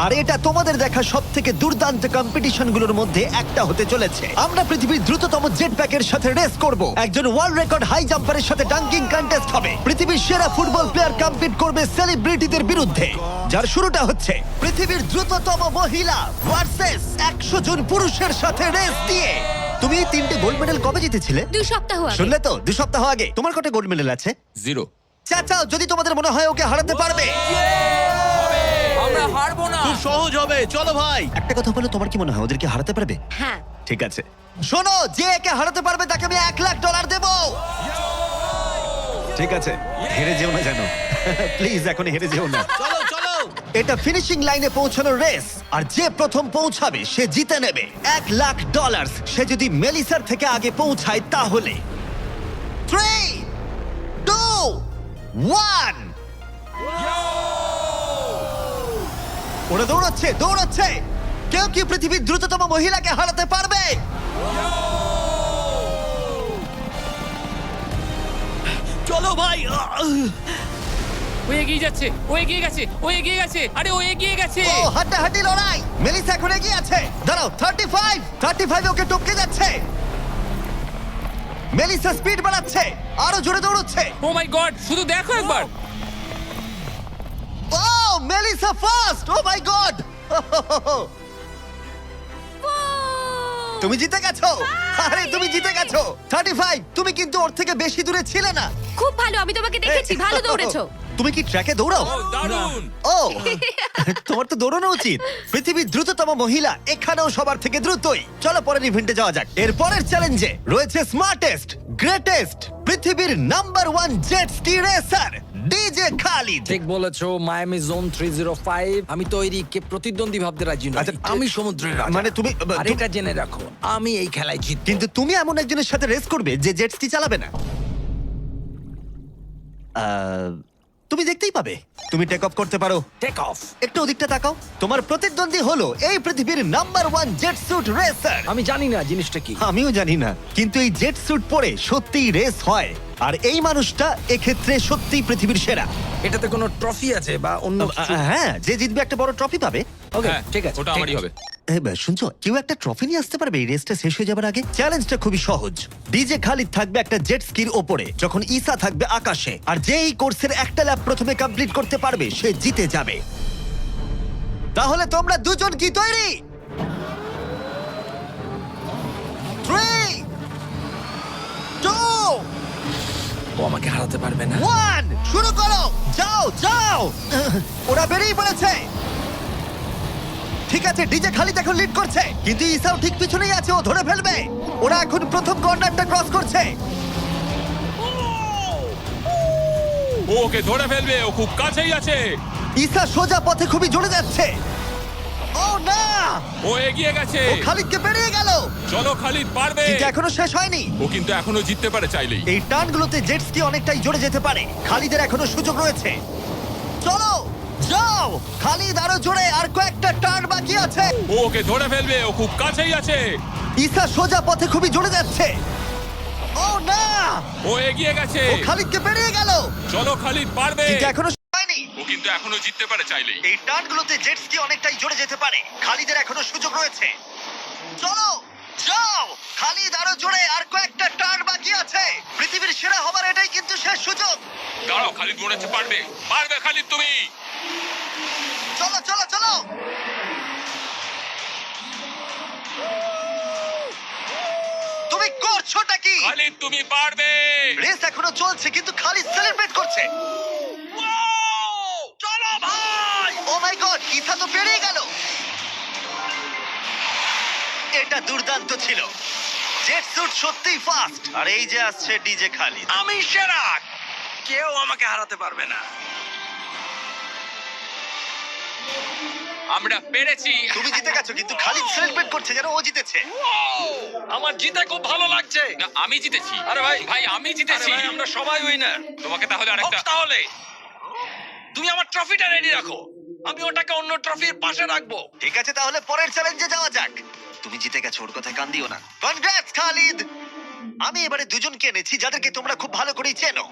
আর এটা তোমাদের দেখা সব থেকে দুর্দান্ত কম্পিটিশনগুলোর মধ্যে একটা হতে চলেছে। আমরা পৃথিবীর দ্রুততম জেট প্যাকের সাথে রেস করব, একজন ওয়ার্ল্ড রেকর্ড হাই জাম্পারের সাথে ডাঙ্কিং কন্টেস্ট হবে, পৃথিবীর সেরা ফুটবল প্লেয়ার কম্পিট করবে সেলিব্রিটিদের বিরুদ্ধে, যার শুরুটা হচ্ছে পৃথিবীর দ্রুততম মহিলা ভার্সেস 100 জন পুরুষের সাথে রেস দিয়ে। তুমি এই 3টে গোল্ড মেডেল কবে জিতেছিলে? 2 সপ্তাহ আগে। শুনলে তো, 2 সপ্তাহ আগে। তোমার কটা গোল্ড মেডেল আছে? 0। চাচাও, যদি তোমাদের মনে হয় ওকে হারাতে পারবে। আমরা হারবো না। খুব সহজ হবে, চলো ভাই। একটা কথা বলো, তোমার কি মনে হয় ওদেরকে হারাতে পারবে? হ্যাঁ। ঠিক আছে, শোনো, যে একে হারাতে পারবে তাকে আমি $1,00,000 দেব। ঠিক আছে, হেরে যেও না জানো। প্লিজ এখন হেরে যেও না। চলো চলো। এটা ফিনিশিং লাইনে পৌঁছানোর রেস, আর যে প্রথম পৌঁছাবে সে জিতে নেবে $1,00,000। সে যদি মেলিসার থেকে আগে পৌঁছায় তাহলে 3, 2, 1। ওরা দৌড়াচ্ছে দৌড়াচ্ছে। কেউ কি পৃথিবীর দ্রুততম মহিলাকে হারাতে পারবে? চলো ভাই। ও এগিয়ে যাচ্ছে, ও এগিয়ে গেছে, ও এগিয়ে গেছে, আরে ও এগিয়ে গেছে। ও হাড্ডাহাড্ডি লড়াই। মেলিসা এখন এগিয়ে আছে। দাঁড়াও, 35 ওকে টপকে যাচ্ছে। মেলিসা স্পিড বাড়াচ্ছে, আরো জোরে দৌড়চ্ছে। ও মাই গড, শুধু দেখো একবার। Oh Melissa first. ও মাই গড, তুমি জিতে গেছো। আরে তুমি জিতে গেছো। 35, তুমি কিন্তু ওর থেকে বেশি দূরে ছিলে না। খুব ভালো, আমি তোমাকে দেখেছি, ভালো দৌড়েছো। তুমি কি ট্র্যাকে দৌড়াও? ও দারুণ। ও তোমার তো দৌড়ানো উচিত। পৃথিবীর দ্রুততম মহিলা এখানেও সবার থেকে দ্রুতই। চলো পরের ইভেন্টে যাওয়া যাক। এর পরের চ্যালেঞ্জে রয়েছে স্মার্টেস্ট, গ্রেটেস্ট, পৃথিবীর number 1 jet ski racer DJ Khalid. ঠিক বলেছো, মায়ামি জোন 305। আমি তৈরি, কে প্রতিদ্বন্দ্বী ভাবতে রাজি নই। আচ্ছা, আমি সমুদ্রের রাজা। মানে তুমি আর এটা জেনে রাখো, আমি এই খেলায় জিতবো। কিন্তু তুমি এমন একজনের সাথে রেস করবে যে জেট স্কি চালাবে না। তুমি দেখতেই পাবে। তুমি টেক অফ করতে পারো। Take off. একটু ওদিকটা তাকাও। তোমার প্রতিদ্বন্দ্বী হলো এই পৃথিবীর নাম্বার 1 জেট স্যুট রেসার। আমি জানি না জিনিসটা কি। আমিও জানি না, কিন্তু এই জেট স্যুট পরে সত্যিই রেস হয়। আর এই মানুষটা এক্ষেত্রে সত্যিই পৃথিবীর সেরা। এটাতে কোনো ট্রফি আছে বা অন্য কিছু? হ্যাঁ, যে জিতবে একটা বড় ট্রফি পাবে। ওকে, হ্যাঁ, ঠিক আছে। ওটা ঠিক আমারই আছে। হবে। শুনছো, কেউ একটা ট্রফি নিয়ে আসতে পারবে এই রেসটা শেষ হয়ে যাবার আগে? চ্যালেঞ্জটা খুবই সহজ। ডিজে খালিদ থাকবে একটা জেট স্কির ওপরে, যখন ঈসা থাকবে আকাশে। আর যে এই কোর্সের একটা ল্যাপ প্রথমে কমপ্লিট করতে পারবে সে জিতে যাবে। তাহলে তোমরা দুজন কি তৈরি? 3, 2, ও আমাকে হারাতে পারবে না। 1, শুরু করো। যাও যাও। ওরা বেরিয়ে পড়েছে। ঠিক আছে, ডিজে খালিদ এখন লিড করছে, কিন্তু ইসাও ঠিক পিছনেই আছে, ও ধরে ফেলবে। ওরা এখন প্রথম কর্নারটা ক্রস করছে। ও ওকে ধরে ফেলবে, ও খুব কাছেই আছে। ইসা সোজা পথে খুবই জোরে যাচ্ছে। ও না, ও এগিয়ে গেছে। ও খালিদকে পেরিয়ে গেল। চলো খালিদ, পারবে। কিন্তু এখনো শেষ হয়নি। ও কিন্তু এখনো জিততে পারে চাইলেই। এই টার্নগুলোতে জেট স্কি অনেকটাই জোরে যেতে পারে। খালিদের এখনো সুযোগ রয়েছে। চলো যাও খালিদ, আরো জোরে। আর কয়েকটা টার্ন বাকি আছে। ও ওকে ধরে ফেলবে, ও খুব কাছেই আছে। ইসা সোজা পথে খুবই জোরে যাচ্ছে। ও না, ও এগিয়ে গেছে। ও খালিদকে পেরিয়ে গেল। চলো খালিদ, পারবে। কিন্তু এখনো শেষ হয়নি। ও কিন্তু এখনো জিততে পারে চাইলেই। এই টার্নগুলোতে জেট স্কি অনেকটাই জোরে যেতে পারে। খালিদের এখনো সুযোগ রয়েছে। চলো যাও খালিদ, আরো জোরে। আর কয়েকটা টার্ন বাকি আছে। পৃথিবীর সেরা হবার এটাই কিন্তু শেষ সুযোগ। দাঁড়াও, খালিদ মনে হচ্ছে পারবে। পারবে খালিদ তুমি। চলো চলো চলো। তুমি করছোটা কি? খালিদ তুমি পারবে। রেস এখনো চলছে, কিন্তু খালিদ সেলিব্রেট করছে। চলো ভাই। ও মাই গড, ইথা তো পেরিয়ে গেল। এটা দুর্দান্ত ছিল। জেট স্যুট সত্যিই ফাস্ট। আর এই যে আসছে ডিজে খালিদ। আমি সেরা, কেউ আমাকে হারাতে পারবে না। আমরা পেরেছি। তুমি জিতে গেছো, কিন্তু খালিদ সেলিব্রেট করছে যেন ও জিতেছে। আমার জিতে খুব ভালো লাগছে। না, আমি জিতেছি। আরে ভাই, ভাই আমি জিতেছি। আরে ভাই, আমরা সবাই উইনার। তোমাকে তাহলে আরেকটা। তাহলে তুমি আমার ট্রফিটা রেডি রাখো, আমি ওটাকে অন্য ট্রফির পাশে রাখবো। ঠিক আছে, তাহলে পরের চ্যালেঞ্জে যাওয়া যাক। তুমি জিতে গেছো, ওর কথায় কান দিও না। কনগ্রাটস খালিদ। আমি এবারে দুজনকে এনেছি যাদেরকে তোমরা খুব ভালো করেই চেনো।